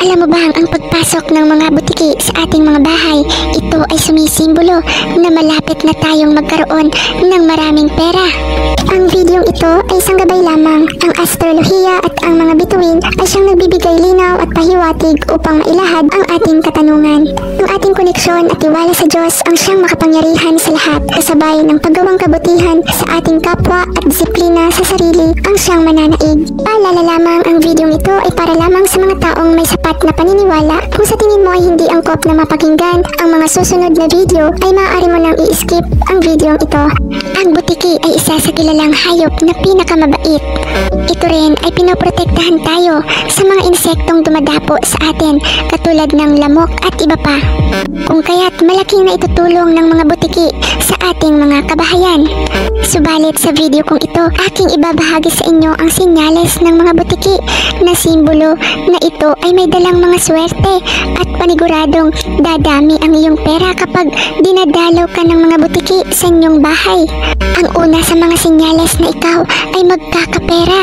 Alam mo bang ang pagpasok ng mga butiki sa ating mga bahay, ito ay sumisimbolo na malapit na tayong magkaroon ng maraming pera. Ang videong ito ay isang gabay lamang. Ang astrolohiya at ang mga bituin ay siyang nagbibigay linaw at pahiwatig upang mailahad ang ating katanungan. Ang ating koneksyon at tiwala sa Diyos ang siyang makapangyarihan sa lahat, kasabay ng paggawang kabutihan sa ating kapwa at disiplina sa sarili ang siyang mananaig. Paalala lamang, ang videong ito ay para lamang sa mga taong may sapat na paniniwala. Kung sa tingin mo ay hindi angkop na mapakinggan ang mga susunod na video, ay maaari mo nang i-skip ang videong ito. Ang butiki ay isa sa kilalang hayop na pinakamabait. Ito rin ay pinoprotektahan tayo sa mga insektong dumadapo sa atin, katulad ng lamok at iba pa. Kung kaya't malaking na itutulong ng mga butiki sa ating mga kabahayan. Subalit sa video kong ito, aking ibabahagi sa inyo ang senyales ng mga butiki na simbolo na ito ay may dalang mga swerte at paniguradong dadami ang iyong pera kapag dinadalaw ka ng mga butiki sa inyong bahay. Ang una sa mga senyales na ikaw ay magkakapera,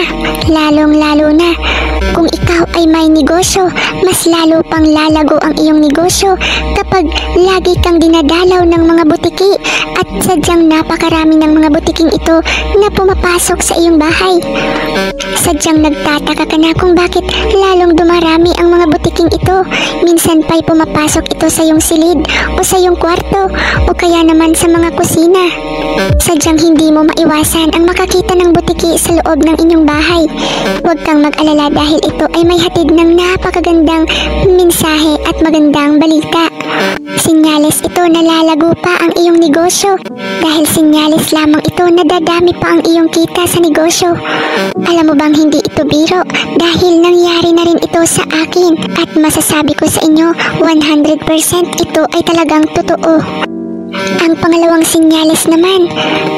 lalong-lalo na kung ikaw ay may negosyo, mas lalo pang lalago ang iyong negosyo kapag lagi kang dinadalaw ng mga butiki at sadyang napakarami ng mga butiking ito na pumapasok sa iyong bahay. Sadyang nagtataka ka na kung bakit lalong dumarami ang mga butiking ito. Minsan pa'y pumapasok ito sa iyong silid o sa iyong kwarto o kaya naman sa mga kusina. Sadyang hindi mo maiwasan ang makakita ng butiki sa loob ng inyong bahay. Huwag kang mag-alala dahil ito ay may hatid ng napakagandang mensahe at magandang balita. Senyales ito na lalago pa ang iyong negosyo dahil senyales lamang ito na dadami pa ang iyong kita sa negosyo. Alam mo bang hindi ito biro dahil nangyari na rin ito sa akin at masasabi ko sa inyo 100% ito ay talagang totoo. Ang pangalawang senyales naman,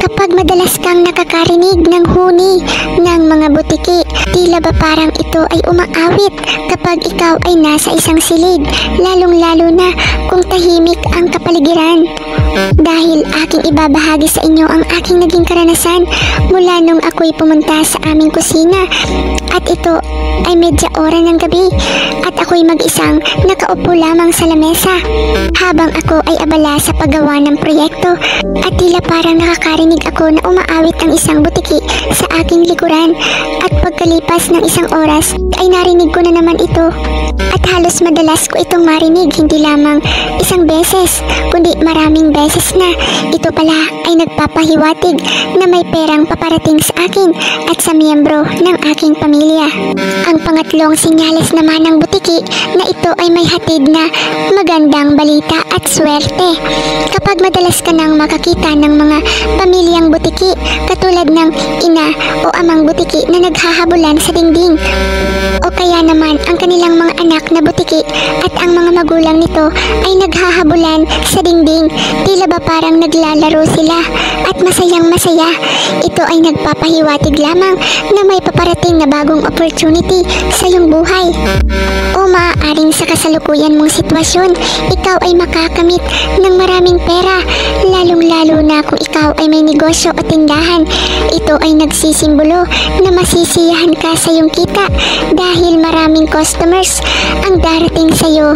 kapag madalas kang nakakarinig ng huni ng mga butiki, tila ba parang ito ay umaawit kapag ikaw ay nasa isang silid, lalong-lalo na kung tahimik ang kapaligiran. Dahil aking ibabahagi sa inyo ang aking naging karanasan mula nung ako'y pumunta sa aming kusina at ito ay medya ora ng gabi at ako'y mag-isang nakaupo lamang sa lamesa habang ako ay abala sa paggawa ng proyekto at tila parang nakakarinig ako na umaawit ang isang butiki sa aking likuran at pagkalipas ng isang oras ay narinig ko na naman ito at halos madalas ko itong marinig, hindi lamang isang beses kundi maraming beses na. Ito pala ay nagpapahiwatig na may perang paparating sa akin at sa miyembro ng aking pamilya. Ang pangatlong senyales naman ng butiki na ito ay may hatid na magandang balita at swerte. Kapag madalas ka nang makakita ng mga pamilyang butiki katulad ng ina o amang butiki na naghahabulan sa dingding o kaya naman ang kanilang mga anak na butiki at ang mga magulang nito ay naghahabulan sa dingding, tila ba parang naglalaro sila at masayang masaya. Ito ay nagpapahiwatig lamang na may paparating na bagong opportunity sa iyong buhay. O maaaring sa kasalukuyan mong sitwasyon, ikaw ay makakamit ng maraming pera, lalong-lalo na kung ikaw ay may negosyo o tindahan. Ito ay nagsisimbolo na masisiyahan ka sa iyong kita dahil maraming customers ang darating sa iyo.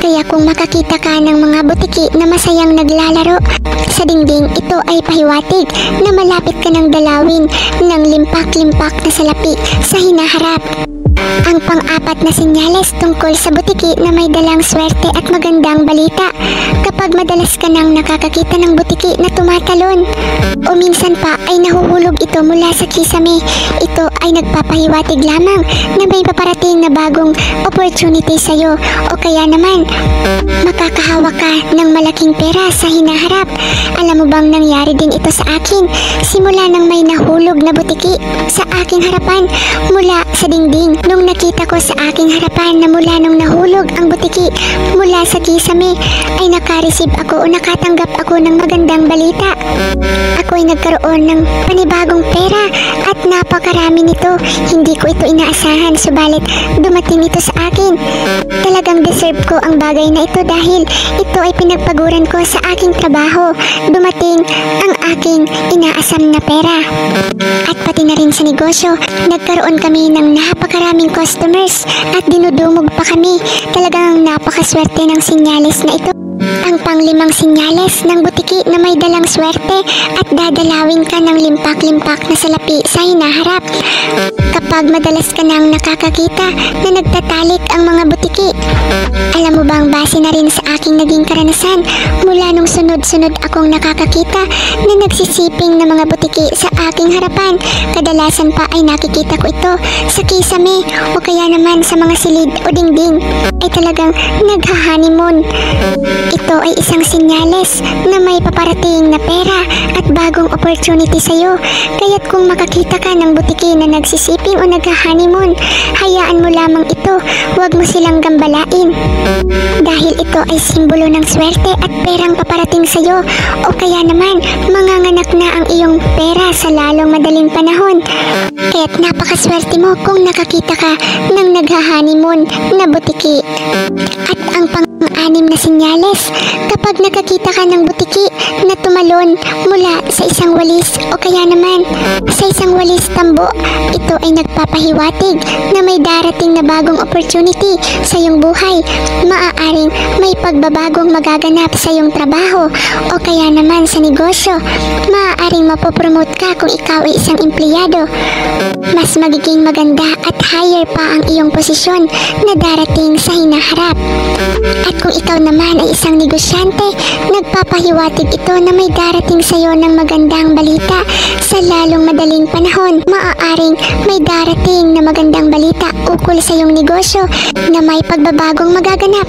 Kaya kung makakita ka ng mga butiki na masayang naglalaro sa dingding, ito ay pahiwatig na malapit ka ng dalawin ng limpak-limpak na salapi sa hinaharap. Ang pang-apat na senyales tungkol sa butiki na may dalang swerte at magandang balita, kapag madalas ka nang nakakakita ng butiki na tumatalon o minsan pa ay nahuhulog ito mula sa kisame, ito ay nagpapahiwatig lamang na may paparating na bagong opportunity sa iyo o kaya naman makakahawak ka ng malaking pera sa hinaharap. Alam mo bang nangyari din ito sa akin simula nang may nahulog na butiki sa aking harapan mula sa dingding. Nung nakita ko sa aking harapan na mula nung nahulog ang butiki mula sa kisame ay nakareceive ako o nakatanggap ako ng magandang balita. Ako ay nagkaroon ng panibagong pera at napakarami napakarami nito. Hindi ko ito inaasahan, subalit dumating ito sa akin. Talagang deserve ko ang bagay na ito dahil ito ay pinagpaguran ko sa aking trabaho. Dumating ang aking inaasam na pera. At pati na rin sa negosyo, nagkaroon kami ng napakaraming customers at dinudumog pa kami. Talagang napakaswerte ng senyales na ito. Ang panglimang senyales ng butiki na may dalang swerte at dadalawin ka ng limpak-limpak na salapi sa hinaharap. Kapag madalas ka nang nakakakita na nagtatalik ang mga butiki. Alam mo bang base na rin sa aking naging karanasan mula nung sunod-sunod akong nakakakita na nagsisiping na mga butiki sa aking harapan. Kadalasan pa ay nakikita ko ito sa kisame o kaya naman sa mga silid o dingding ay talagang nagha-honeymoon. Ito ay isang senyales na may paparating na pera at bagong opportunity sa'yo. Kaya't kung makakita ka ng butiki na nagsisiping o nagha-honeymoon, hayaan mo lamang ito, huwag mo silang gambalain. Dahil ito ay simbolo ng swerte at perang paparating sa'yo o kaya naman manganganak na ang iyong pera sa lalong madaling panahon. Kaya't napakaswerte mo kung nakakita ka ng nagha-honeymoon na butiki. At ang pang-anim na senyales, kapag nakakita ka ng butiki na tumalon mula sa isang walis o kaya naman sa isang walis tambo, ito ay nagpapahiwatig na may darating na bagong opportunity sa iyong buhay. Maaaring may pagbabagong magaganap sa iyong trabaho o kaya naman sa negosyo. Maaaring mapopromote ka kung ikaw ay isang empleyado. Mas magiging maganda at higher pa ang iyong posisyon na darating sa hinaharap. At kung ikaw naman ay isang negosyante, nagpapahiwatig ito na may darating sa iyo ng magandang balita sa lalong madaling panahon. Maaaring may darating na magandang balita ukol sa iyong negosyo na may pagbabagong magaganap.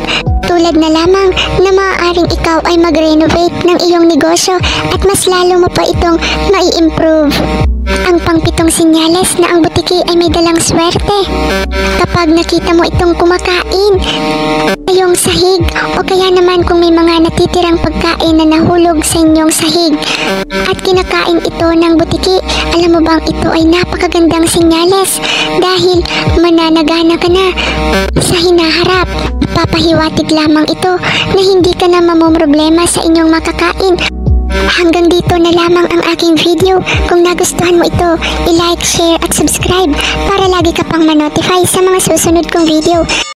Tulad na lamang na maaaring ikaw ay mag-renovate ng iyong negosyo at mas lalo mo pa itong mai-improve. Ang pangpitong senyales na ang butiki ay may dalang swerte. Kapag nakita mo itong kumakain sa iyong sahig o kaya naman kung may mga natitirang pagkain na nahulog sa inyong sahig at kinakain ito ng butiki, alam mo bang ito ay napakagandang senyales dahil mananagana ka na sa hinaharap. Papahiwatig lamang ito na hindi ka na mamumroblema sa inyong makakain. Hanggang dito na lamang ang aking video. Kung nagustuhan mo ito, i-like, share at subscribe para lagi ka pang ma-notify sa mga susunod kong video.